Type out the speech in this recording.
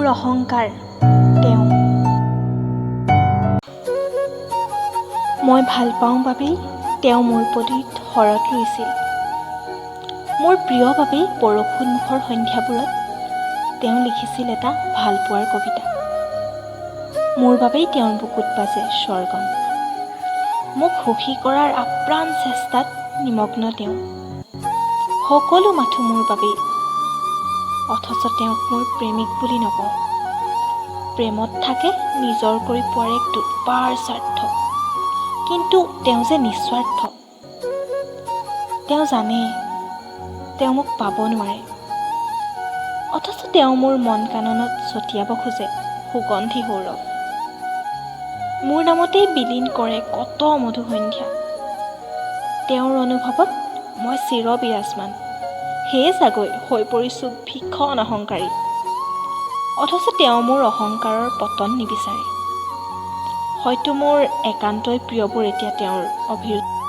মোৰ অহংকাৰ তেওঁ। মই ভাল পাওঁ বাবেই তেওঁ মোৰ পদূলিত শৰত ৰুইছিল। মোৰ প্ৰিয় বাবেই বৰষুণমুখৰ সন্ধ্যাবোৰত তেওঁ লিখিছিল এটা ভালপোৱাৰ কবিতা। মোৰ বাবেই তেওঁৰ বুকুত বাজে স্বৰগম। মোক সুখী কৰাৰ আপ্ৰাণ চেষ্টাত নিমগ্ন তেওঁ। সকলো মাথো মোৰ বাবেই, অথচ তেওঁক মোৰ প্ৰেমিক বুলি নকওঁ। প্ৰেমত থাকে নিজৰ কৰি পোৱাৰ এক দুৰ্বাৰ স্বাৰ্থ, কিন্তু তেওঁ যে নিস্বাৰ্থ। তেওঁ জানে তেওঁ মোক পাব নোৱাৰে, অথচ তেওঁ মোৰ মন কাননত ছটিয়াব খোজে সুগন্ধি সৌৰভ। মোৰ নামতেই বিলীন কৰে কত মধু সন্ধ্যা। তেওঁৰ অনুভৱত মই চিৰ বিৰাজমান, সেয়ে চাগৈ হৈ পৰিছোঁ ভীষণ অহংকাৰী। অথচ তেওঁ মোৰ অহংকাৰৰ পতন নিবিচাৰে। হয়তো মোৰ একান্তই প্ৰিয়বোৰ এতিয়া তেওঁৰ অভিৰুচি।